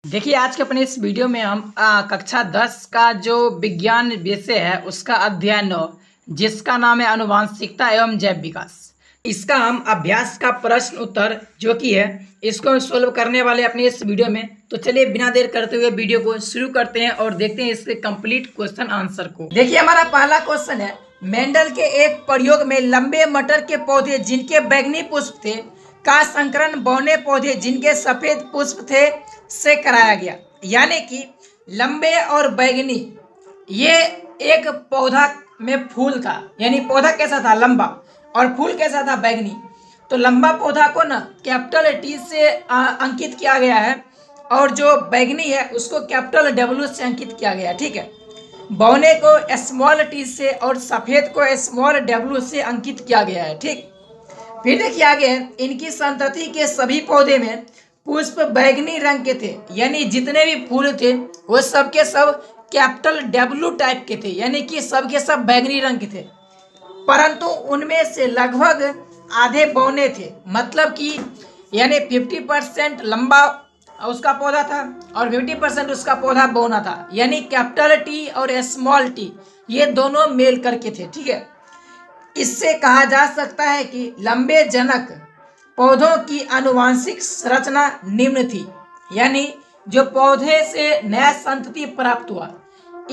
देखिए आज के अपने इस वीडियो में हम कक्षा 10 का जो विज्ञान विषय है उसका अध्ययन जिसका नाम है आनुवांशिकता एवं जैव विकास। इसका हम अभ्यास का प्रश्न उत्तर जो कि है इसको हम सोल्व करने वाले अपने इस वीडियो में। तो चलिए बिना देर करते हुए वीडियो को शुरू करते हैं और देखते हैं इसके कंप्लीट क्वेश्चन आंसर को। देखिए हमारा पहला क्वेश्चन है, मेंडल के एक प्रयोग में लंबे मटर के पौधे जिनके बैंगनी पुष्प थे का संकरण बौने पौधे जिनके सफेद पुष्प थे से कराया गया। यानी कि लंबे और बैंगनी ये एक पौधा में फूल था, यानी पौधा कैसा था लंबा और फूल कैसा था बैंगनी। तो लंबा पौधा को ना कैपिटल टी से अंकित किया गया है और जो बैंगनी है उसको कैपिटल डब्ल्यू से अंकित किया गया है। ठीक है, बौने को स्मॉल टी से और सफेद को स्मॉल डब्ल्यू से अंकित किया गया है। ठीक, फिर देखिए आगे, इनकी संतति के सभी पौधे में पुष्प बैंगनी रंग के थे, यानी जितने भी फूल थे वो सब के सब कैपिटल डब्ल्यू टाइप के थे, यानी कि सब के सब बैंगनी रंग के थे। परंतु उनमें से लगभग आधे बौने थे, मतलब कि यानी 50% लंबा उसका पौधा था और 50% उसका पौधा बौना था, यानी कैपिटल टी और स्मॉल टी ये दोनों मेल करके थे। ठीक है, इससे कहा जा सकता है कि लंबे जनक पौधों की आनुवांशिक संरचना निम्न थी, यानी जो पौधे से नया संतति प्राप्त हुआ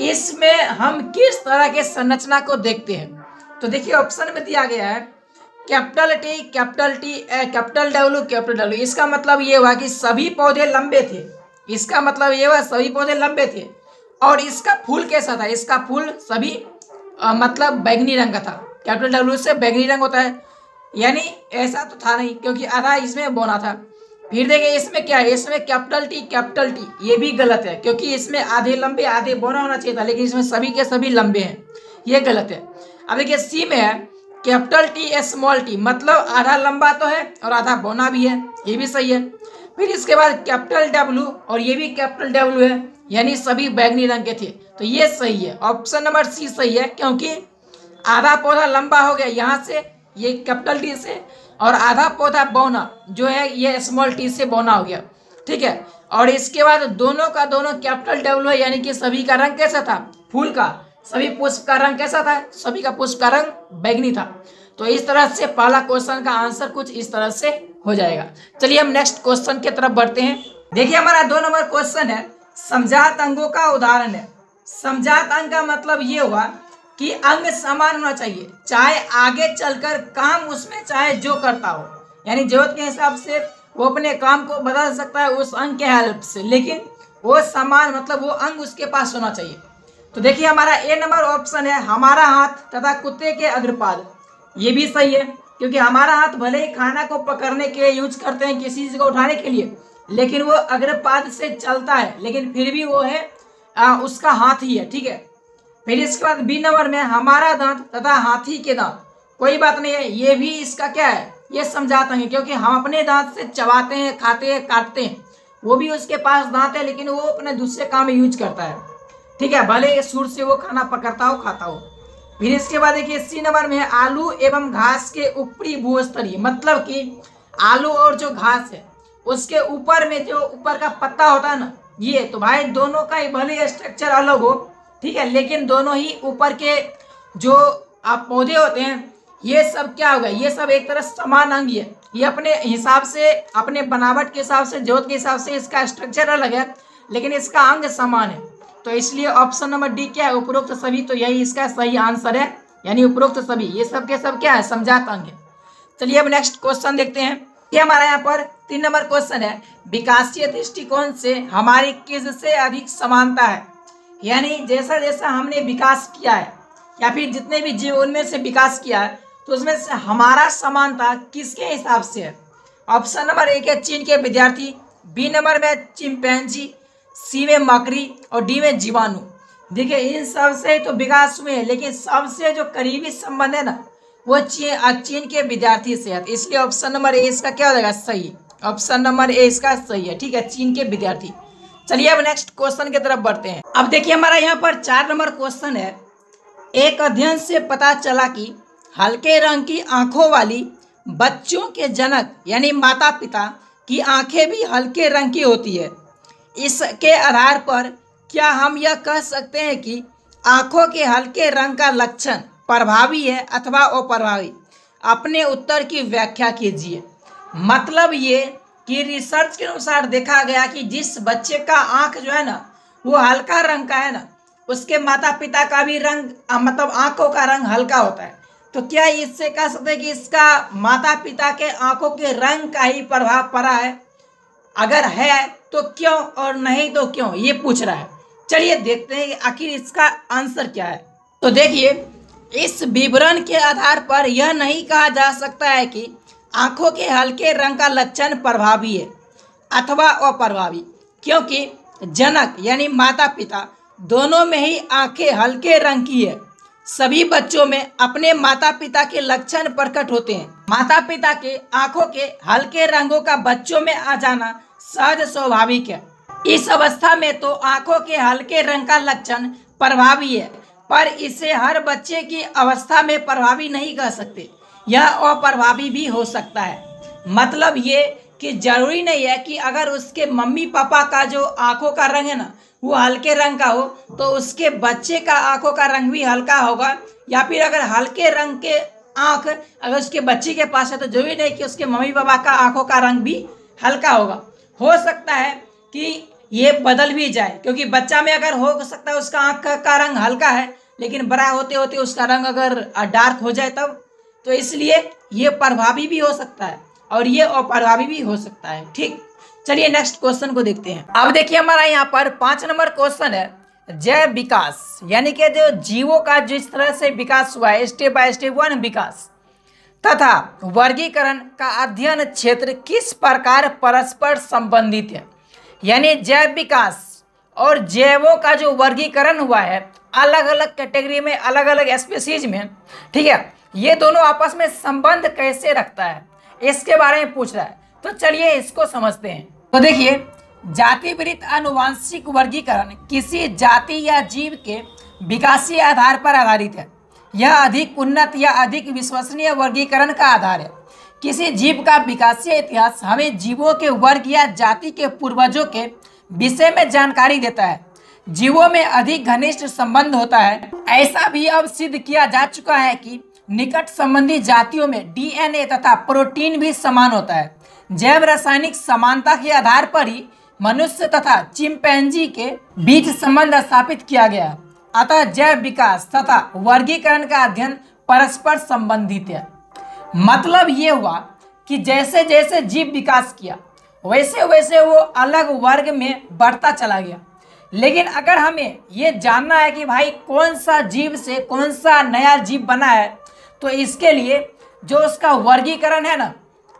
इसमें हम किस तरह के संरचना को देखते हैं। तो देखिए ऑप्शन में दिया गया है capital T capital T capital W capital W. इसका मतलब ये हुआ कि सभी पौधे लंबे थे, इसका मतलब ये हुआ सभी पौधे लंबे थे। और इसका फूल कैसा था, इसका फूल सभी मतलब बैंगनी रंग का था, कैपिटल डब्ल्यू से बैंगनी रंग होता है, यानी ऐसा तो था नहीं क्योंकि आधा इसमें बोना था। फिर देखिए इसमें क्या है, इसमें कैपिटल टी ये भी गलत है क्योंकि इसमें आधे लंबे आधे बोना होना चाहिए था, लेकिन इसमें सभी के सभी लंबे हैं, ये गलत है। अब देखिए सी में है कैपिटल टी स्मॉल टी, मतलब आधा लंबा तो है और आधा बोना भी है, ये भी सही है। फिर इसके बाद कैपिटल डब्ल्यू और ये भी कैपिटल डब्ल्यू है, यानी सभी बैंगनी रंग के थे, तो ये सही है, ऑप्शन नंबर सी सही है। क्योंकि आधा पौधा लंबा हो गया यहाँ से ये कैपिटल टी से और आधा पौधा बौना जो है ये स्मॉल टी से बौना हो गया। ठीक है, और इसके बाद दोनों का दोनों कैपिटल डब्ल्यू है, यानी कि सभी का रंग कैसा था, फूल का सभी पुष्प का रंग कैसा था, सभी का पुष्प का रंग बैंगनी था। तो इस तरह से पहला क्वेश्चन का आंसर कुछ इस तरह से हो जाएगा। चलिए हम नेक्स्ट क्वेश्चन की तरफ बढ़ते हैं। देखिए हमारा 2 नंबर क्वेश्चन है, समजात अंगों का उदाहरण है। समजात अंग का मतलब ये हुआ कि अंग समान होना चाहिए, चाहे आगे चलकर काम उसमें चाहे जो करता हो, यानी जरूरत के हिसाब से वो अपने काम को बदल सकता है उस अंग के हेल्प से, लेकिन वो समान मतलब वो अंग उसके पास होना चाहिए। तो देखिए हमारा ए नंबर ऑप्शन है, हमारा हाथ तथा कुत्ते के अग्रपाद, ये भी सही है क्योंकि हमारा हाथ भले ही खाना को पकड़ने के लिए यूज करते हैं, किसी चीज को उठाने के लिए, लेकिन वो अग्रपाद से चलता है, लेकिन फिर भी वो है उसका हाथ ही है। ठीक है, फिर इसके बाद बी नंबर में हमारा दांत तथा हाथी के दांत, कोई बात नहीं है, ये भी इसका क्या है, ये समझाता है क्योंकि हम अपने दांत से चबाते हैं, खाते हैं, काटते हैं, वो भी उसके पास दांत है लेकिन वो अपने दूसरे काम में यूज करता है। ठीक है, भले सुर से वो खाना पकड़ता हो खाता हो। फिर इसके बाद देखिए सी नंबर में है आलू एवं घास के ऊपरी भूस्तरीय, मतलब कि आलू और जो घास है उसके ऊपर में जो ऊपर का पत्ता होता है ना, ये तो भाई दोनों का ही भले स्ट्रक्चर अलग हो, ठीक है, लेकिन दोनों ही ऊपर के जो पौधे होते हैं ये सब क्या होगा, ये सब एक तरह समान अंग है, ये अपने हिसाब से अपने बनावट के हिसाब से जोत के हिसाब से इसका स्ट्रक्चर अलग है लेकिन इसका अंग समान है। तो इसलिए ऑप्शन नंबर डी क्या है, उपरोक्त सभी, तो यही इसका सही आंसर है, यानी उपरोक्त सभी ये सब के सब क्या है, समजात अंग है। चलिए अब नेक्स्ट क्वेश्चन देखते हैं। ये हमारा यहाँ पर 3 नंबर क्वेश्चन है, विकासीय दृष्टिकोण से हमारी किससे अधिक समानता है, यानी जैसा जैसा हमने विकास किया है या फिर जितने भी जीव उनमें से विकास किया है तो उसमें से हमारा समानता किसके हिसाब से है। ऑप्शन नंबर 1 है चीन के विद्यार्थी, बी नंबर में चिंपैंजी, सी में मकड़ी और डी में जीवाणु। देखिए इन सब से तो विकास हुए हैं लेकिन सबसे जो करीबी संबंध है ना वो चीन के विद्यार्थी से है, तो इसलिए ऑप्शन नंबर ए इसका क्या हो जाएगा, सही, ऑप्शन नंबर ए इसका सही है। ठीक है, चीन के विद्यार्थी। चलिए अब नेक्स्ट क्वेश्चन की तरफ बढ़ते हैं। अब देखिए हमारा यहाँ पर 4 नंबर क्वेश्चन है, एक अध्ययन से पता चला कि हल्के रंग की आंखों वाली बच्चों के जनक यानी माता पिता की आंखें भी हल्के रंग की होती है। इसके आधार पर क्या हम यह कह सकते हैं कि आंखों के हल्के रंग का लक्षण प्रभावी है अथवा अप्रभावी? अपने उत्तर की व्याख्या कीजिए। मतलब ये कि रिसर्च के अनुसार देखा गया कि जिस बच्चे का आंख जो है ना वो हल्का रंग का है ना, उसके माता पिता का भी रंग मतलब आंखों का रंग हल्का होता है। तो क्या इससे कह सकते हैं कि इसका माता पिता के आंखों के रंग का ही प्रभाव पड़ा है? अगर है तो क्यों, और नहीं तो क्यों, ये पूछ रहा है। चलिए देखते हैं कि आखिर इसका आंसर क्या है। तो देखिए, इस विवरण के आधार पर यह नहीं कहा जा सकता है कि आंखों के हल्के रंग का लक्षण प्रभावी है अथवा अप्रभावी, क्योंकि जनक यानी माता पिता दोनों में ही आंखें हल्के रंग की है। सभी बच्चों में अपने माता पिता के लक्षण प्रकट होते हैं। माता पिता के आंखों के हल्के रंगों का बच्चों में आ जाना सहज स्वाभाविक है। इस अवस्था में तो आंखों के हल्के रंग का लक्षण प्रभावी है, पर इसे हर बच्चे की अवस्था में प्रभावी नहीं कह सकते। यह अप्रभावी भी हो सकता है। मतलब ये कि जरूरी नहीं है कि अगर उसके मम्मी पापा का जो आंखों का रंग है ना वो हल्के रंग का हो तो उसके बच्चे का आंखों का रंग भी हल्का होगा, या फिर अगर हल्के रंग के आंख अगर उसके बच्चे के पास है तो जरूरी नहीं कि उसके मम्मी पापा का आंखों का रंग भी हल्का होगा। हो सकता है कि ये बदल भी जाए, क्योंकि बच्चा में अगर हो सकता है उसका आंख का रंग हल्का है लेकिन बड़ा होते होते उसका रंग अगर डार्क हो जाए तब, तो इसलिए ये प्रभावी भी हो सकता है और ये अप्रभावी भी हो सकता है। ठीक, चलिए नेक्स्ट क्वेश्चन को देखते हैं। अब देखिए हमारा यहाँ पर 5 नंबर क्वेश्चन है, जैव विकास यानी कि जो जीवों का जिस तरह से विकास हुआ है स्टेप बाय स्टेप 1 विकास तथा वर्गीकरण का अध्ययन क्षेत्र किस प्रकार परस्पर संबंधित है। यानी जैव विकास और जैवों का जो वर्गीकरण हुआ है अलग अलग कैटेगरी में अलग अलग स्पीसीज में, ठीक है, ये दोनों आपस में संबंध कैसे रखता है इसके बारे में पूछ रहा है। तो चलिए इसको समझते हैं। तो देखिए, जाति विरहित आनुवांशिक वर्गीकरण किसी जाति या जीव के विकासीय आधार पर आधारित है। यह अधिक उन्नत या अधिक विश्वसनीय वर्गीकरण का आधार है। किसी जीव का विकासीय इतिहास हमें जीवों के वर्ग या जाति के पूर्वजों के विषय में जानकारी देता है। जीवों में अधिक घनिष्ठ संबंध होता है। ऐसा भी अब सिद्ध किया जा चुका है कि निकट संबंधी जातियों में डीएनए तथा प्रोटीन भी समान होता है। जैव रासायनिक समानता के आधार पर ही मनुष्य तथा चिंपैंजी के बीच संबंध स्थापित किया गया। अतः जैव विकास तथा वर्गीकरण का अध्ययन परस्पर संबंधित है। मतलब ये हुआ कि जैसे जैसे जीव विकास किया वैसे वैसे वो अलग वर्ग में बढ़ता चला गया। लेकिन अगर हमें ये जानना है कि भाई कौन सा जीव से कौन सा नया जीव बना है, तो इसके लिए जो उसका वर्गीकरण है ना,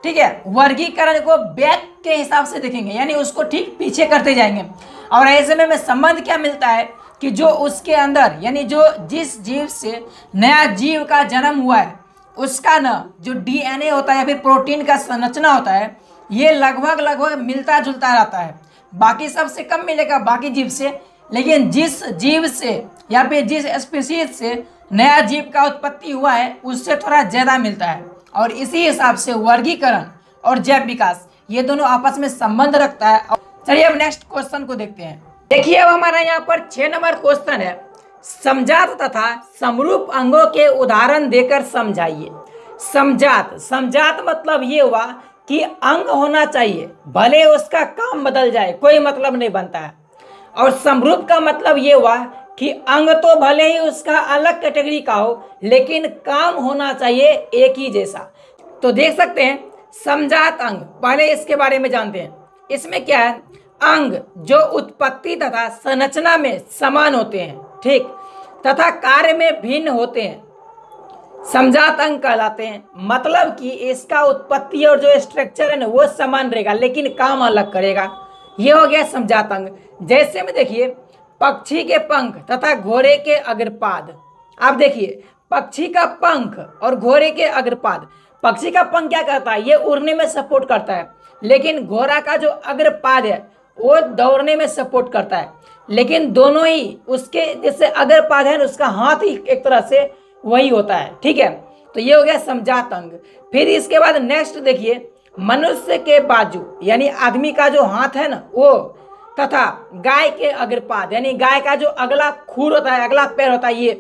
ठीक है, वर्गीकरण को बैक के हिसाब से देखेंगे, यानी उसको ठीक पीछे करते जाएंगे। और ऐसे में संबंध क्या मिलता है कि जो उसके अंदर यानी जो जिस जीव से नया जीव का जन्म हुआ है उसका ना जो डीएनए होता है या फिर प्रोटीन का संरचना होता है ये लगभग मिलता जुलता रहता है। बाकी सबसे कम मिलेगा बाकी जीव से, लेकिन जिस जीव से या फिर जिस स्पीशीज से नया जीव का उत्पत्ति हुआ है उससे थोड़ा ज़्यादा मिलता है। और इसी हिसाब से वर्गीकरण और जैव विकास ये दोनों आपस में संबंध रखता है। चलिए अब नेक्स्ट क्वेश्चन को देखते हैं। देखिए अब हमारा यहाँ पर 6 नंबर क्वेश्चन है, समजात तथा समरूप अंगों के उदाहरण देकर समझाइए। समजात मतलब ये हुआ कि अंग होना चाहिए, भले उसका काम बदल जाए कोई मतलब नहीं बनता है। और समरूप का मतलब ये हुआ कि अंग तो भले ही उसका अलग कैटेगरी का हो लेकिन काम होना चाहिए एक ही जैसा। तो देख सकते हैं समजात अंग, पहले इसके बारे में जानते हैं। इसमें क्या है, अंग जो उत्पत्ति तथा संरचना में समान होते हैं, ठीक, तथा कार्य में भिन्न होते हैं, समजात अंग कहलाते हैं। मतलब कि इसका उत्पत्ति और जो स्ट्रक्चर है ना वो समान रहेगा लेकिन काम अलग करेगा। ये हो गया समजात अंग। जैसे में देखिए पक्षी के पंख तथा घोड़े के अग्रपाद। आप देखिए पक्षी का पंख और घोड़े के अग्रपाद। पक्षी का पंख क्या करता है, ये उड़ने में सपोर्ट करता है, लेकिन घोड़ा का जो अग्रपाद है वो दौड़ने में सपोर्ट करता है। लेकिन दोनों ही उसके जैसे अग्रपाद है उसका हाथ ही एक तरह से वही होता है, ठीक है। तो ये हो गया समजात अंग। फिर इसके बाद नेक्स्ट देखिए मनुष्य के बाजू यानी आदमी का जो हाथ है ना वो तथा गाय के अग्रपाद यानी गाय का जो अगला खूर होता है, अगला पैर होता है,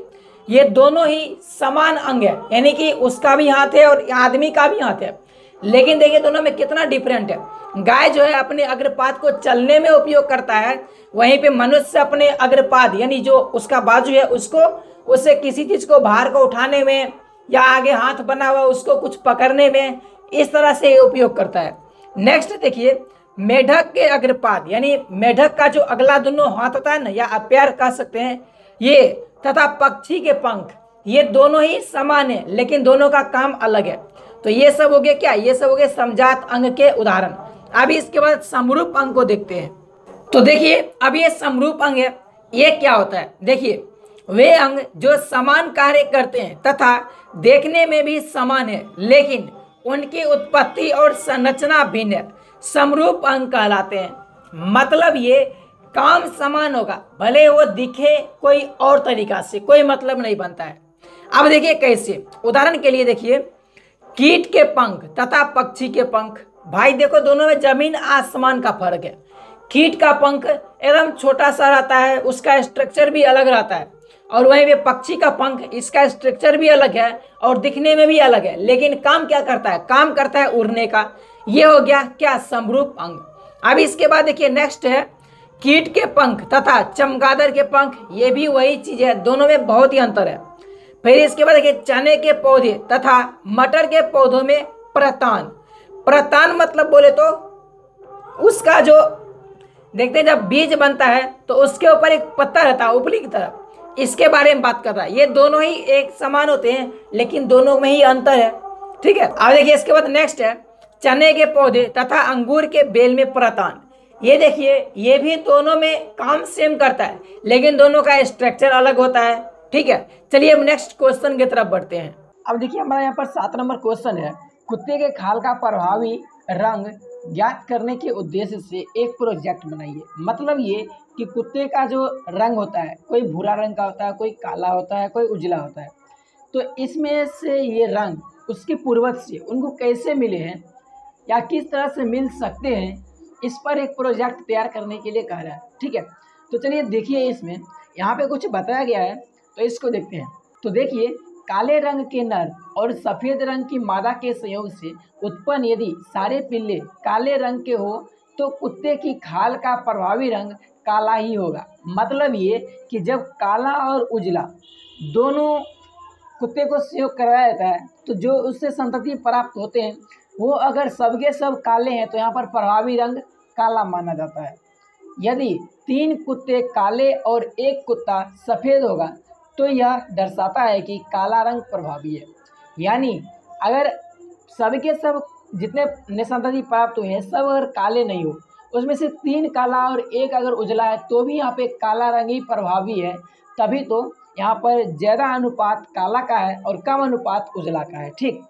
ये दोनों ही समान अंग है, यानी कि उसका भी हाथ है और आदमी का भी हाथ है। लेकिन देखिए दोनों में कितना डिफरेंट है। गाय जो है अपने अग्रपाद को चलने में उपयोग करता है, वहीं पे मनुष्य अपने अग्रपाद यानी जो उसका बाजू है उसको उससे किसी चीज को भार को उठाने में या आगे हाथ बना हुआ उसको कुछ पकड़ने में इस तरह से उपयोग करता है। नेक्स्ट देखिए मेढक के अग्रपाद यानी मेढक का जो अगला दोनों हाथ होता है ना, या पैर कह सकते हैं, ये तथा पक्षी के पंख, ये दोनों ही समान है लेकिन दोनों का काम अलग है। तो ये सब हो गया क्या, ये सब हो गए समजात अंग के उदाहरण। अभी इसके बाद समरूप अंग को देखते हैं। तो देखिए अब ये समरूप अंग है, ये क्या होता है, देखिए वे अंग जो समान कार्य करते हैं तथा देखने में भी समान है लेकिन उनकी उत्पत्ति और संरचना भिन्न है, समरूप अंग कहलाते हैं। मतलब ये काम समान होगा, भले वो दिखे कोई और तरीका से, कोई मतलब नहीं बनता है। अब देखिए कैसे, उदाहरण के लिए देखिए कीट के पंख तथा पक्षी के पंख, भाई देखो दोनों में जमीन आसमान का फर्क है। कीट का पंख एकदम छोटा सा रहता है, उसका स्ट्रक्चर भी अलग रहता है, और वहीं पे पक्षी का पंख, इसका स्ट्रक्चर भी अलग है और दिखने में भी अलग है, लेकिन काम क्या करता है, काम करता है उड़ने का। ये हो गया क्या, समरूप अंग। अब इसके बाद देखिए नेक्स्ट है कीट के पंख तथा चमगादड़ के पंख, ये भी वही चीज है, दोनों में बहुत ही अंतर है। फिर इसके बाद देखिए चने के पौधे तथा मटर के पौधों में प्रतान। प्रतान मतलब बोले तो उसका जो देखते हैं जब बीज बनता है तो उसके ऊपर एक पत्ता रहता है ऊपरी की तरफ, इसके बारे में बात कर रहा है। ये दोनों ही एक समान होते हैं लेकिन दोनों में ही अंतर है, ठीक है। अब देखिए इसके बाद नेक्स्ट है चने के पौधे तथा अंगूर के बेल में प्रतान। ये देखिए ये भी दोनों में काम सेम करता है लेकिन दोनों का स्ट्रक्चर अलग होता है, ठीक है। चलिए अब नेक्स्ट क्वेश्चन की तरफ बढ़ते हैं। अब देखिए हमारा यहाँ पर 7 नंबर क्वेश्चन है, कुत्ते के खाल का प्रभावी रंग ज्ञात करने के उद्देश्य से एक प्रोजेक्ट बनाइए। मतलब ये कि कुत्ते का जो रंग होता है, कोई भूरा रंग का होता है, कोई काला होता है, कोई उजला होता है, तो इसमें से ये रंग उसके पूर्वज से उनको कैसे मिले हैं या किस तरह से मिल सकते हैं, इस पर एक प्रोजेक्ट तैयार करने के लिए कह रहा है, ठीक है। तो चलिए देखिए इसमें यहाँ पे कुछ बताया गया है तो इसको देखते हैं। तो देखिए काले रंग के नर और सफ़ेद रंग की मादा के संयोग से उत्पन्न यदि सारे पिल्ले काले रंग के हो तो कुत्ते की खाल का प्रभावी रंग काला ही होगा। मतलब ये कि जब काला और उजला दोनों कुत्ते को संयोग कराया जाता है तो जो उससे संतति प्राप्त होते हैं वो अगर सबके सब काले हैं तो यहाँ पर प्रभावी रंग काला माना जाता है। यदि 3 कुत्ते काले और 1 कुत्ता सफ़ेद होगा तो यह दर्शाता है कि काला रंग प्रभावी है। यानी अगर सबके सब जितने निसंतति प्राप्त हुए हैं सब अगर काले नहीं हो, उसमें से 3 काला और 1 अगर उजला है तो भी यहाँ पे काला रंग ही प्रभावी है, तभी तो यहाँ पर ज़्यादा अनुपात काला का है और कम अनुपात उजला का है, ठीक।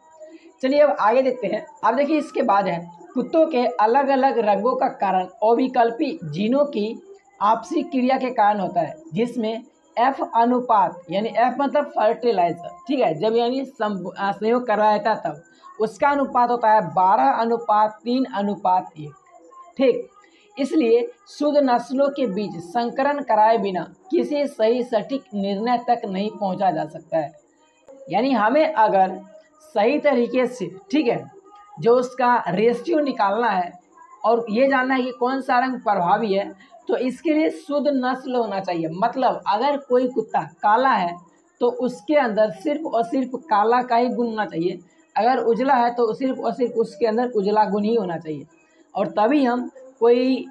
चलिए अब आगे देखते हैं। अब देखिए इसके बाद है कुत्तों के अलग अलग रंगों का कारण अविकल्पी जीनों की आपसी क्रिया के कारण होता है, जिसमें F अनुपात यानी F मतलब फर्टिलाइजर, ठीक है, जब यानी संयोग करवाया जाता है तब उसका अनुपात होता है 12:3:1, ठीक। इसलिए शुद्ध नस्लों के बीच संकरण कराए बिना किसी सही सटीक निर्णय तक नहीं पहुंचा जा सकता है। यानी हमें अगर सही तरीके से, ठीक है, जो उसका रेशियो निकालना है और ये जानना है कि कौन सा रंग प्रभावी है, तो इसके लिए शुद्ध नस्ल होना चाहिए। मतलब अगर कोई कुत्ता काला है तो उसके अंदर सिर्फ और सिर्फ काला का ही गुण होना चाहिए, अगर उजला है तो सिर्फ और सिर्फ उसके अंदर उजला गुण ही होना चाहिए, और तभी हम कोई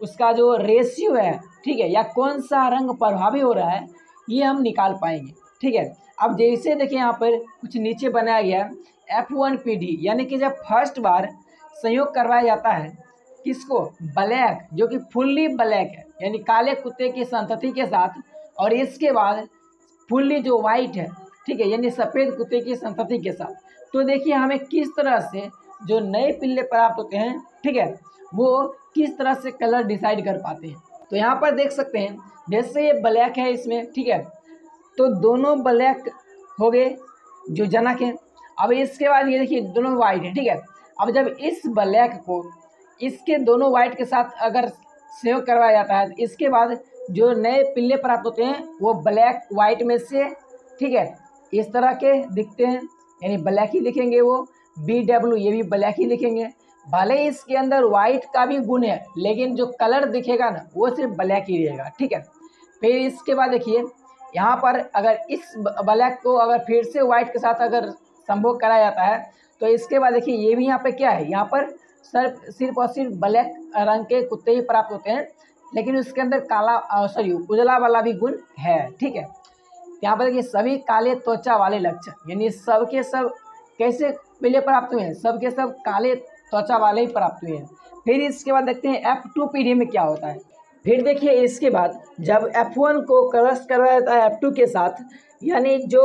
उसका जो रेशियो है, ठीक है, या कौन सा रंग प्रभावी हो रहा है ये हम निकाल पाएंगे, ठीक है। अब जैसे देखिए यहाँ पर कुछ नीचे बनाया गया है F1PD, यानी कि जब फर्स्ट बार संयोग करवाया जाता है किसको, ब्लैक, जो कि फुल्ली ब्लैक है यानी काले कुत्ते की संतति के साथ, और इसके बाद फुल्ली जो वाइट है, ठीक है, यानी सफ़ेद कुत्ते की संतति के साथ, तो देखिए हमें किस तरह से जो नए पिल्ले प्राप्त होते हैं, ठीक है, वो किस तरह से कलर डिसाइड कर पाते हैं। तो यहाँ पर देख सकते हैं जैसे ये ब्लैक है इसमें, ठीक है, तो दोनों ब्लैक हो गए जो जनक है। अब इसके बाद ये देखिए दोनों वाइट है, ठीक है। अब जब इस ब्लैक को इसके दोनों वाइट के साथ अगर संयोग करवाया जाता है। इसके बाद जो नए पिल्ले प्राप्त होते हैं वो ब्लैक वाइट में से, ठीक है, इस तरह के दिखते हैं, यानी ब्लैक ही लिखेंगे वो। BW ये भी ब्लैक ही लिखेंगे। भले ही इसके अंदर वाइट का भी गुण है, लेकिन जो कलर दिखेगा ना वो सिर्फ ब्लैक ही रहेगा, ठीक है। फिर इसके बाद देखिए यहाँ पर अगर इस ब्लैक को अगर फिर से वाइट के साथ अगर संभोग कराया जाता है तो इसके बाद देखिए ये भी यहाँ पे क्या है, यहाँ पर सिर्फ और सिर्फ ब्लैक रंग के कुत्ते ही प्राप्त होते हैं, लेकिन उसके अंदर काला उजला वाला भी गुण है, ठीक है। यहाँ पर देखिए सभी काले त्वचा वाले लक्षण, यानी सब के सब कैसे पिल्ले प्राप्त हुए हैं, सब के सब काले त्वचा वाले ही प्राप्त हुए हैं। फिर इसके बाद देखते हैं F2 पीढ़ी में क्या होता है। फिर देखिए इसके बाद जब F1 को क्रॉस करवाया जाता है F2 के साथ, यानी जो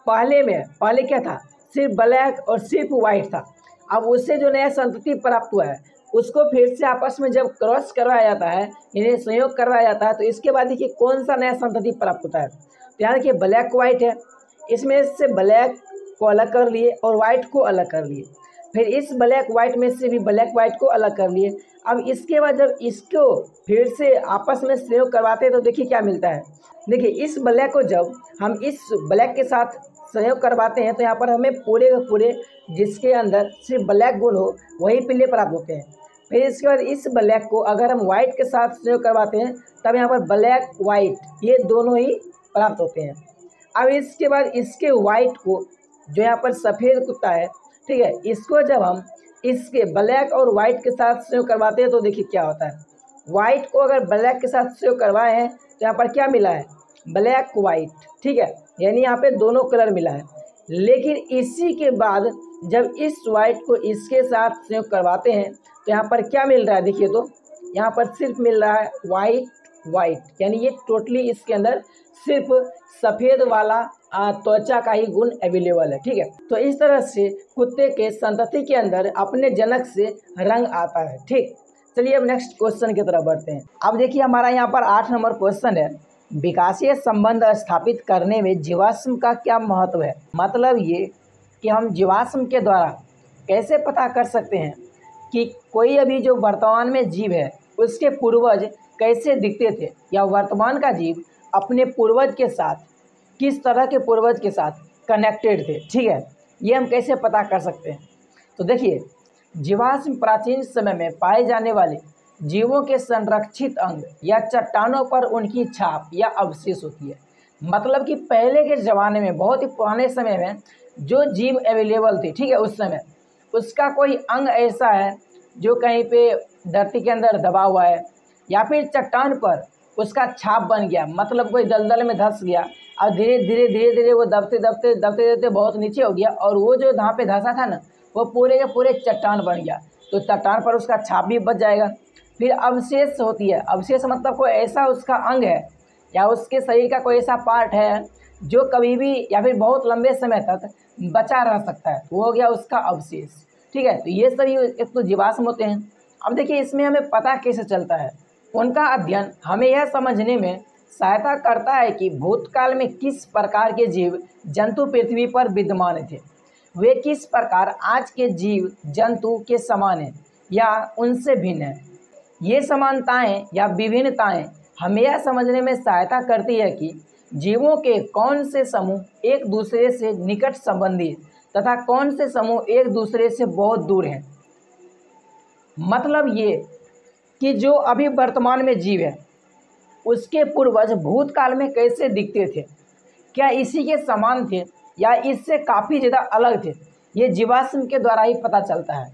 पहले क्या था, सिर्फ ब्लैक और सिर्फ वाइट था, अब उससे जो नया संतति प्राप्त हुआ है उसको फिर से आपस में जब क्रॉस करवाया जाता है, इन्हें संयोग करवाया जाता है, तो इसके बाद देखिए कौन सा नया संतति प्राप्त होता है। तो यहाँ देखिए ब्लैक वाइट है, इसमें से ब्लैक को अलग कर लिए और वाइट को अलग कर लिए, फिर इस ब्लैक वाइट में से भी ब्लैक वाइट को अलग कर लिए। अब इसके बाद जब इसको फिर से आपस में संयोग करवाते हैं तो देखिए क्या मिलता है। देखिए इस ब्लैक को जब हम इस ब्लैक के साथ संयोग करवाते हैं तो यहाँ पर हमें पूरे के पूरे जिसके अंदर सिर्फ ब्लैक गुण हो वही पिल्ले प्राप्त होते हैं। फिर इसके बाद इस ब्लैक को अगर हम वाइट के साथ संयोग करवाते हैं तब यहाँ पर ब्लैक वाइट ये दोनों ही प्राप्त होते हैं। अब इसके बाद इसके वाइट को जो यहाँ पर सफ़ेद कुत्ता है, ठीक है, इसको जब हम इसके ब्लैक और वाइट के साथ संयोग करवाते हैं तो देखिए क्या होता है। वाइट को अगर ब्लैक के साथ संयोग करवाए हैं तो यहाँ पर क्या मिला है, ब्लैक वाइट, ठीक है, यानी यहाँ पे दोनों कलर मिला है। लेकिन इसी के बाद जब इस वाइट को इसके साथ संयोग करवाते हैं तो यहाँ पर क्या मिल रहा है, देखिए तो यहाँ पर सिर्फ मिल रहा है वाइट, यानी ये टोटली इसके अंदर सिर्फ सफ़ेद वाला त्वचा का ही गुण अवेलेबल है, ठीक है। तो इस तरह से कुत्ते के संतति के अंदर अपने जनक से रंग आता है, ठीक। चलिए अब नेक्स्ट क्वेश्चन की तरफ बढ़ते हैं। अब देखिए हमारा यहाँ पर 8 नंबर क्वेश्चन है, विकासीय संबंध स्थापित करने में जीवाश्म का क्या महत्व है। मतलब ये कि हम जीवाश्म के द्वारा कैसे पता कर सकते हैं कि कोई अभी जो वर्तमान में जीव है उसके पूर्वज कैसे दिखते थे, या वर्तमान का जीव अपने पूर्वज के साथ किस तरह के पूर्वज के साथ कनेक्टेड थे, ठीक है, ये हम कैसे पता कर सकते हैं। तो देखिए जीवाश्म प्राचीन समय में पाए जाने वाले जीवों के संरक्षित अंग या चट्टानों पर उनकी छाप या अवशेष होती है। मतलब कि पहले के ज़माने में, बहुत ही पुराने समय में जो जीव अवेलेबल थे, ठीक है, उस समय उसका कोई अंग ऐसा है जो कहीं पे धरती के अंदर दबा हुआ है या फिर चट्टान पर उसका छाप बन गया, मतलब कोई दलदल में धंस गया और धीरे धीरे वो दबते बहुत नीचे हो गया और वो जो जहाँ पे धंसा था ना वो पूरे के पूरे चट्टान बन गया, तो चट्टान पर उसका छाप भी बच जाएगा। फिर अवशेष होती है, अवशेष मतलब कोई ऐसा उसका अंग है या उसके शरीर का कोई ऐसा पार्ट है जो कभी भी या फिर बहुत लंबे समय तक बचा रह सकता है, वो हो गया उसका अवशेष, ठीक है। तो ये सभी एक तो जीवाश्म होते हैं। अब देखिए इसमें हमें पता कैसे चलता है, उनका अध्ययन हमें यह समझने में सहायता करता है कि भूतकाल में किस प्रकार के जीव जंतु पृथ्वी पर विद्यमान थे, वे किस प्रकार आज के जीव जंतु के समान हैं या उनसे भिन्न हैं। ये समानताएं या विभिन्नताएं हमें यह समझने में सहायता करती है कि जीवों के कौन से समूह एक दूसरे से निकट संबंधी तथा कौन से समूह एक दूसरे से बहुत दूर हैं। मतलब ये कि जो अभी वर्तमान में जीव है उसके पूर्वज भूतकाल में कैसे दिखते थे, क्या इसी के समान थे या इससे काफ़ी ज़्यादा अलग थे, ये जीवाश्म के द्वारा ही पता चलता है।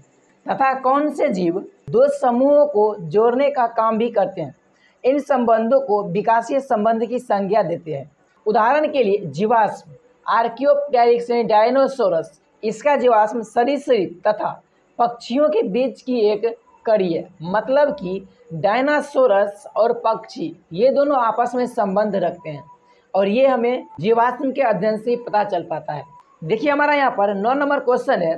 तथा कौन से जीव दो समूहों को जोड़ने का काम भी करते हैं, इन संबंधों को विकासीय संबंध की संज्ञा देते हैं। उदाहरण के लिए जीवाश्म आर्कियोप्टेरिक्स यानी डायनासोरस, इसका जीवाश्म सरीसृप तथा पक्षियों के बीच की एक कड़ी है। मतलब कि डायनासोरस और पक्षी ये दोनों आपस में संबंध रखते हैं और ये हमें जीवाश्म के अध्ययन से पता चल पाता है। देखिए हमारा यहाँ पर 9 नंबर क्वेश्चन है,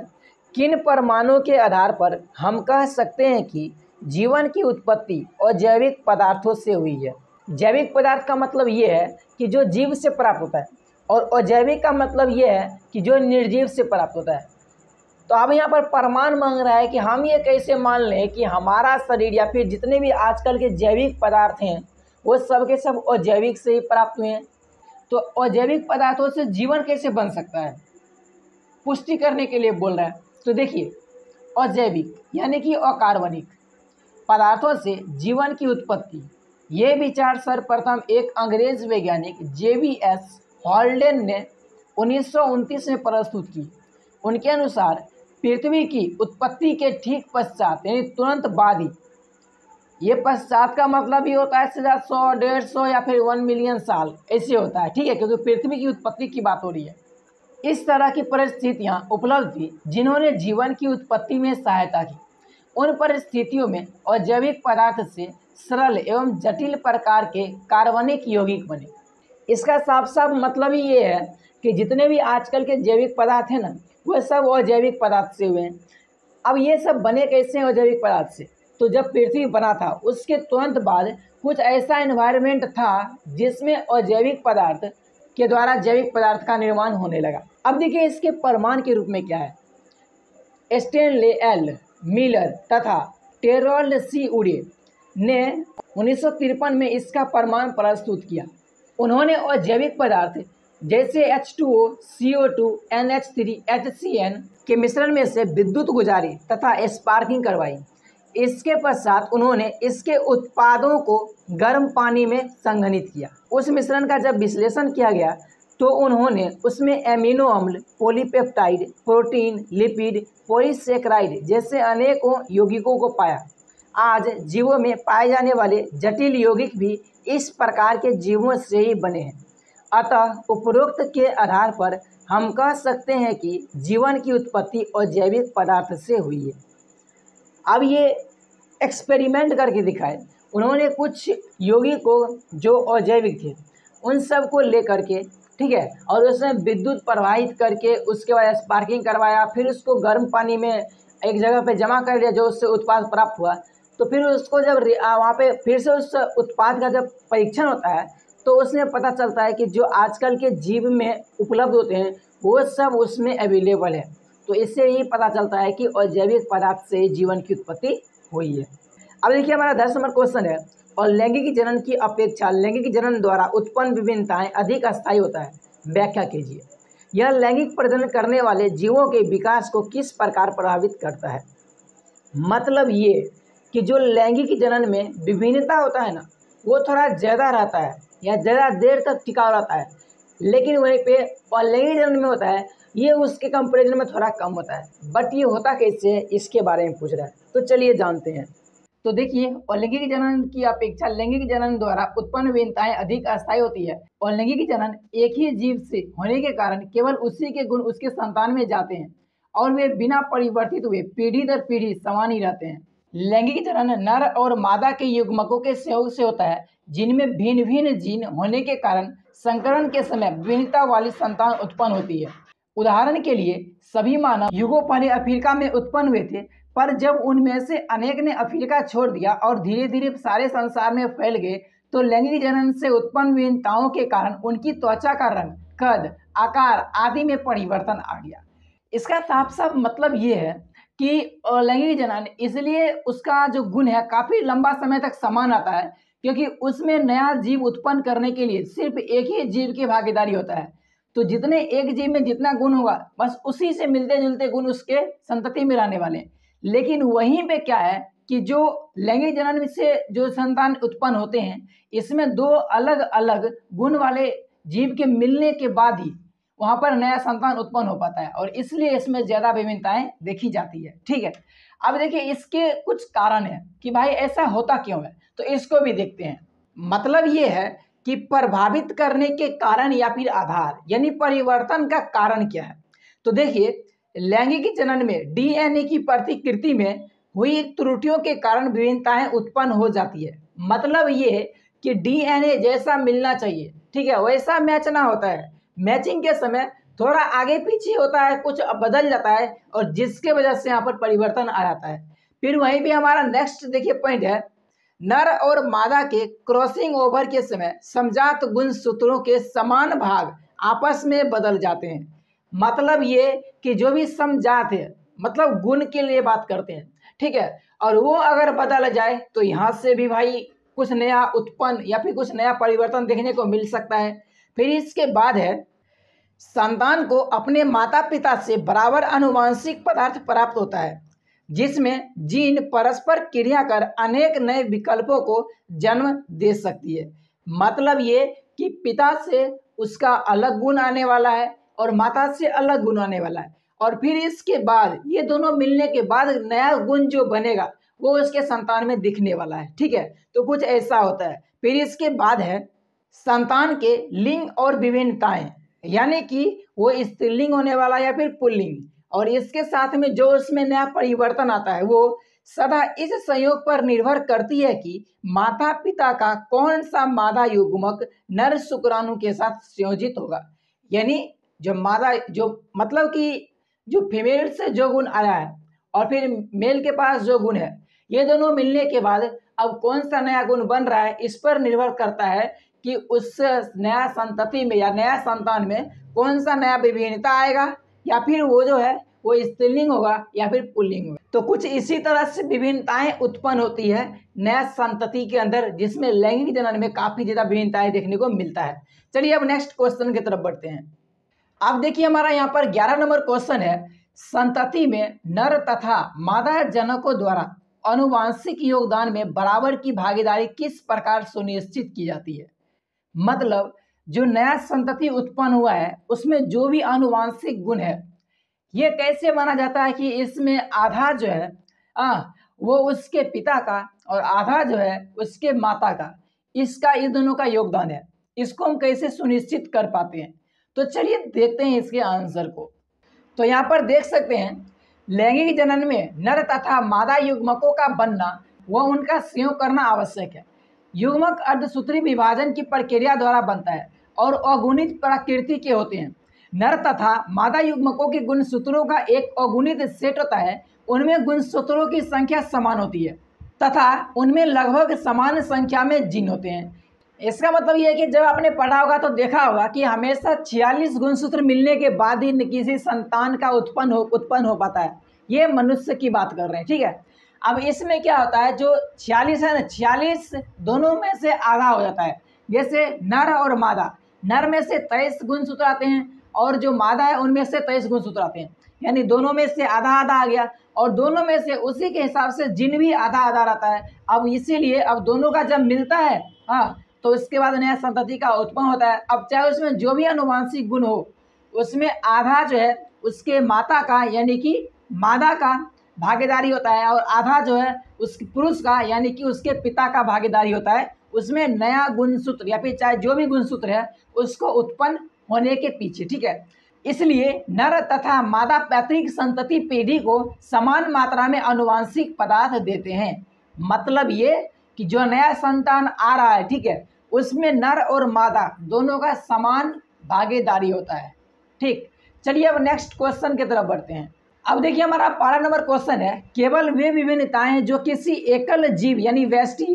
किन परमाणुओं के आधार पर हम कह सकते हैं कि जीवन की उत्पत्ति और जैविक पदार्थों से हुई है। जैविक पदार्थ का मतलब ये है कि जो जीव से प्राप्त होता है और अजैविक का मतलब ये है कि जो निर्जीव से प्राप्त होता है। तो अब यहाँ पर प्रमाण मांग रहा है कि हम ये कैसे मान लें कि हमारा शरीर या फिर जितने भी आजकल के जैविक पदार्थ हैं वो सब के सब अजैविक से ही प्राप्त हुए हैं। तो अजैविक पदार्थों से जीवन कैसे बन सकता है, पुष्टि करने के लिए बोल रहा है। तो देखिए, अजैविक यानी कि अकार्बनिक पदार्थों से जीवन की उत्पत्ति, ये विचार सर्वप्रथम एक अंग्रेज वैज्ञानिक JBS हॉल्डेन ने 1929 में प्रस्तुत की। उनके अनुसार पृथ्वी की उत्पत्ति के ठीक पश्चात यानी तुरंत बाद ही, ये पश्चात का मतलब ही होता है सीधा 100, 150 या फिर 1 मिलियन साल ऐसे होता है, ठीक है, क्योंकि पृथ्वी की उत्पत्ति की बात हो रही है। इस तरह की परिस्थितियां उपलब्ध थी जिन्होंने जीवन की उत्पत्ति में सहायता की। उन परिस्थितियों में अजैविक पदार्थ से सरल एवं जटिल प्रकार के कार्बनिक यौगिक बने। इसका साफ साफ मतलब ही ये है कि जितने भी आजकल के जैविक पदार्थ हैं ना, वह सब अजैविक पदार्थ से हुए हैं। अब ये सब बने कैसे हैं अजैविक पदार्थ से? तो जब पृथ्वी बना था उसके तुरंत बाद कुछ ऐसा एनवायरनमेंट था जिसमें अजैविक पदार्थ के द्वारा जैविक पदार्थ का निर्माण होने लगा। अब देखिए इसके प्रमाण के रूप में क्या है। स्टेनले एल मिलर तथा टेरोल्ड सी उडे ने 1953 में इसका प्रमाण प्रस्तुत किया। उन्होंने अजैविक पदार्थ जैसे H2O, CO2, NH3, HCN के मिश्रण में से विद्युत गुजारी तथा स्पार्किंग करवाई। इसके पश्चात उन्होंने इसके उत्पादों को गर्म पानी में संघनित किया। उस मिश्रण का जब विश्लेषण किया गया तो उन्होंने उसमें एमिनो अम्ल, पॉलीपेप्टाइड, प्रोटीन, लिपिड, पॉलीसेकेराइड जैसे अनेकों यौगिकों को पाया। आज जीवों में पाए जाने वाले जटिल यौगिक भी इस प्रकार के जीवों से ही बने हैं। अतः उपरोक्त के आधार पर हम कह सकते हैं कि जीवन की उत्पत्ति अजैविक पदार्थ से हुई है। अब ये एक्सपेरिमेंट करके दिखाए। उन्होंने कुछ यौगिक को जो अजैविक थे उन सब को लेकर के, ठीक है, और उसमें विद्युत प्रवाहित करके उसके बाद स्पार्किंग करवाया, फिर उसको गर्म पानी में एक जगह पे जमा कर दिया जो उससे उत्पाद प्राप्त हुआ। तो फिर उसको जब वहाँ पे फिर से उस उत्पाद का जब परीक्षण होता है तो उसमें पता चलता है कि जो आजकल के जीव में उपलब्ध होते हैं वो सब उसमें अवेलेबल है। तो इससे ही पता चलता है कि अजैविक पदार्थ से जीवन की उत्पत्ति हुई है। अब देखिए हमारा 10 नंबर क्वेश्चन है, और लैंगिक जनन की अपेक्षा लैंगिक जनन द्वारा उत्पन्न विभिन्नताएं अधिक अस्थायी होता है, व्याख्या कीजिए। यह लैंगिक प्रजनन करने वाले जीवों के विकास को किस प्रकार प्रभावित करता है? मतलब ये कि जो लैंगिक जनन में विभिन्नता होता है ना, वो थोड़ा ज़्यादा रहता है या ज़्यादा देर तक टिका रहता है, लेकिन वहीं पे अलैंगिक जनन में होता है ये उसके कंपेरिजन में थोड़ा कम होता है। बट ये होता कैसे है इसके बारे में पूछ रहा है, तो चलिए जानते हैं। तो देखिए, अलैंगिक जनन की अपेक्षा लैंगिक जनन द्वारा उत्पन्न विभिन्नताएं अधिक अस्थायी होती है। और लैंगिक जनन एक ही जीव से होने के कारण केवल उसी के गुण उसके संतान में जाते हैं और वे बिना परिवर्तित हुए पीढ़ी दर पीढ़ी समान ही रहते हैं। लैंगिक जनन नर और मादा के युग्मकों के सहयोग से होता है जिनमें भिन्न भिन्न जीन होने के कारण संकरण के समय विभिन्नता वाली संतान उत्पन्न होती है। उदाहरण के लिए सभी मानव युगों पहले अफ्रीका में उत्पन्न हुए थे, पर जब उनमें से अनेक ने अफ्रीका छोड़ दिया और धीरे धीरे सारे संसार में फैल गए तो लैंगिक जनन से उत्पन्न विभिन्नताओं के कारण उनकी त्वचा का रंग, कद, आकार आदि में परिवर्तन आ गया। इसका साफ साफ मतलब ये है कि लैंगिक जनन इसलिए उसका जो गुण है काफ़ी लंबा समय तक समान आता है, क्योंकि उसमें नया जीव उत्पन्न करने के लिए सिर्फ एक ही जीव की भागीदारी होता है। तो जितने एक जीव में जितना गुण होगा बस उसी से मिलते जुलते गुण उसके संतति में रहने वाले हैं। लेकिन वहीं पे क्या है कि जो लैंगिक जनन से जो संतान उत्पन्न होते हैं इसमें दो अलग अलग गुण वाले जीव के मिलने के बाद ही वहाँ पर नया संतान उत्पन्न हो पाता है, और इसलिए इसमें ज़्यादा विभिन्नताएं देखी जाती है। ठीक है, अब देखिए इसके कुछ कारण है कि भाई ऐसा होता क्यों है, तो इसको भी देखते हैं। मतलब ये है कि प्रभावित करने के कारण या फिर आधार यानी परिवर्तन का कारण क्या है। तो देखिए, लैंगिक जनन में डीएनए की प्रतिकृति में हुई त्रुटियों के कारण विभिन्नताएं उत्पन्न हो जाती है। मतलब ये कि डीएनए जैसा मिलना चाहिए, ठीक है, वैसा मैच ना होता है। मैचिंग के समय थोड़ा आगे पीछे होता है, कुछ बदल जाता है, और जिसके वजह से यहाँ पर परिवर्तन आ जाता है। फिर वहीं पे हमारा नेक्स्ट देखिए पॉइंट है, नर और मादा के क्रॉसिंग ओवर के समय समजात गुणसूत्रों के समान भाग आपस में बदल जाते हैं। मतलब ये कि जो भी समजात है मतलब गुण के लिए बात करते हैं, ठीक है। और वो अगर बदल जाए तो यहाँ से भी भाई कुछ नया उत्पन्न या फिर कुछ नया परिवर्तन देखने को मिल सकता है। फिर इसके बाद है संतान को अपने माता पिता से बराबर आनुवंशिक पदार्थ प्राप्त होता है, जिसमें जीन परस्पर क्रिया कर अनेक नए विकल्पों को जन्म दे सकती है। मतलब ये कि पिता से उसका अलग गुण आने वाला है और माता से अलग गुण आने वाला है, और फिर इसके बाद ये दोनों मिलने के बाद नया गुण जो बनेगा वो उसके संतान में दिखने वाला है, ठीक है। तो कुछ ऐसा होता है। फिर इसके बाद है संतान के लिंग और विभिन्नताएं, यानी कि वो स्त्रीलिंग होने वाला या फिर पुल्लिंग, और इसके साथ में जो उसमें नया परिवर्तन आता है वो सदा इस संयोग पर निर्भर करती है कि माता पिता का कौन सा मादा युग्मक नर शुक्राणु के साथ संयोजित होगा। यानी जो मादा जो मतलब कि जो फीमेल से जो गुण आया है और फिर मेल के पास जो गुण है, ये दोनों मिलने के बाद अब कौन सा नया गुण बन रहा है इस पर निर्भर करता है कि उस नया संतति में या नया संतान में कौन सा नया विभिन्नता आएगा, या फिर वो जो है वो स्त्रीलिंग होगा या फिर पुल्लिंग होगा। तो कुछ इसी तरह से विभिन्नताएं उत्पन्न होती है नया संतति के अंदर, जिसमें लैंगिक जनन में काफी ज्यादा विभिन्नताएं देखने को मिलता है। चलिए अब नेक्स्ट क्वेश्चन की तरफ बढ़ते हैं। अब देखिए हमारा यहाँ पर 11 नंबर क्वेश्चन है, संतति में नर तथा मादा जनकों द्वारा अनुवांशिक योगदान में बराबर की भागीदारी किस प्रकार सुनिश्चित की जाती है। मतलब जो नया संतति उत्पन्न हुआ है उसमें जो भी आनुवांशिक गुण है ये कैसे माना जाता है कि इसमें आधा जो है वो उसके पिता का और आधा जो है उसके माता का, इसका ये दोनों का योगदान है। इसको हम कैसे सुनिश्चित कर पाते हैं, तो चलिए देखते हैं इसके आंसर को। तो यहाँ पर देख सकते हैं लैंगिक जनन में नर तथा मादा युग्मकों का बनना व उनका संयोग करना आवश्यक है। युग्मक अर्धसूत्री विभाजन की प्रक्रिया द्वारा बनता है और अगुणित प्रकृति के होते हैं। नर तथा मादा युग्मकों के गुणसूत्रों का एक अगुणित सेट होता है। उनमें गुणसूत्रों की संख्या समान होती है तथा उनमें लगभग समान संख्या में जीन होते हैं। इसका मतलब ये है कि जब आपने पढ़ा होगा तो देखा होगा कि हमेशा 46 गुणसूत्र मिलने के बाद ही किसी संतान का उत्पन्न हो पाता है। ये मनुष्य की बात कर रहे हैं, ठीक है। अब इसमें क्या होता है, जो 46 है ना, 46 दोनों में से आधा हो जाता है। जैसे नर और मादा, नर में से 23 गुणसूत्र आते हैं और जो मादा है उनमें से 23 गुणसूत्र आते हैं, यानी दोनों में से आधा आधा आ गया, और दोनों में से उसी के हिसाब से जिन भी आधा आधा रहता है। अब इसीलिए अब दोनों का जब मिलता है तो इसके बाद नया संतति का उत्पन्न होता है। अब चाहे उसमें जो भी आनुवांशिक गुण हो उसमें आधा जो है उसके माता का यानी कि मादा का भागीदारी होता है और आधा जो है उस पुरुष का यानी कि उसके पिता का भागीदारी होता है उसमें नया गुणसूत्र या फिर चाहे जो भी गुणसूत्र है उसको उत्पन्न होने के पीछे, ठीक है। इसलिए नर तथा मादा पैतृक संतति पीढ़ी को समान मात्रा में आनुवांशिक पदार्थ देते हैं। मतलब ये कि जो नया संतान आ रहा है, ठीक है, उसमें नर और मादा दोनों का समान भागीदारी होता है, ठीक। चलिए अब नेक्स्ट क्वेश्चन की तरफ बढ़ते हैं। अब देखिए हमारा 12 नंबर क्वेश्चन है, केवल वे विभिन्नताएं जो किसी एकल जीव यानी व्यष्टि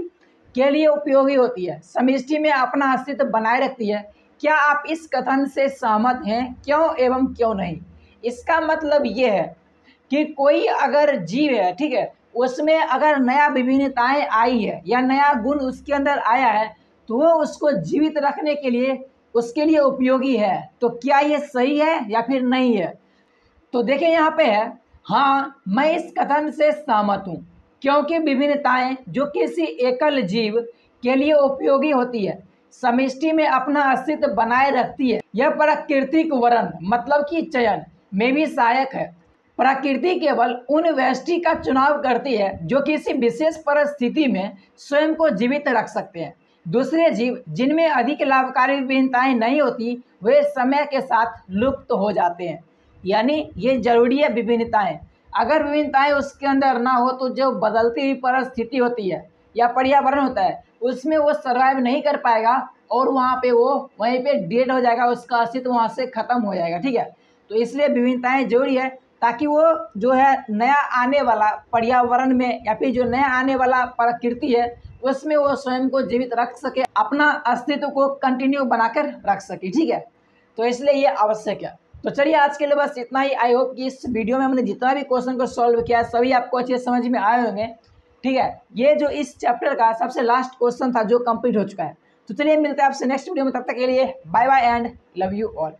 के लिए उपयोगी होती है समष्टि में अपना अस्तित्व बनाए रखती है। क्या आप इस कथन से सहमत हैं, क्यों एवं क्यों नहीं। इसका मतलब ये है कि कोई अगर जीव है, ठीक है, उसमें अगर नया विभिन्नताएं आई है या नया गुण उसके अंदर आया है तो वो उसको जीवित रखने के लिए उसके लिए उपयोगी है। तो क्या ये सही है या फिर नहीं है। तो देखें यहाँ पे है, हाँ मैं इस कथन से सहमत हूँ, क्योंकि विभिन्नताएं जो किसी एकल जीव के लिए उपयोगी होती है समष्टि में अपना अस्तित्व बनाए रखती है। यह प्राकृतिक वर्ण मतलब कि चयन में भी सहायक है। प्रकृति केवल उन व्यष्टि का चुनाव करती है जो किसी विशेष परिस्थिति में स्वयं को जीवित रख सकते हैं। दूसरे जीव जिनमें अधिक लाभकारी विभिन्नताएं नहीं होती वे समय के साथ लुप्त हो जाते हैं। यानी ये जरूरी है विभिन्नताएं, अगर विभिन्नताएं उसके अंदर ना हो तो जो बदलती हुई परिस्थिति होती है या पर्यावरण होता है उसमें वो सर्वाइव नहीं कर पाएगा और वहाँ पे वो वहीं पे डेड हो जाएगा, उसका अस्तित्व वहाँ से खत्म हो जाएगा, ठीक है। तो इसलिए विभिन्नताएं जरूरी है ताकि वो जो है नया आने वाला पर्यावरण में या फिर जो नया आने वाला प्रकृति है उसमें वो स्वयं को जीवित रख सके, अपना अस्तित्व को कंटिन्यू बनाकर रख सके, ठीक है। तो इसलिए ये आवश्यक है। तो चलिए आज के लिए बस इतना ही। आई होप कि इस वीडियो में हमने जितना भी क्वेश्चन को सॉल्व किया सभी आपको अच्छे समझ में आए होंगे। ठीक है, ये जो इस चैप्टर का सबसे लास्ट क्वेश्चन था जो कंप्लीट हो चुका है। तो चलिए मिलते हैं आपसे नेक्स्ट वीडियो में, तब तक के लिए bye bye and love you all.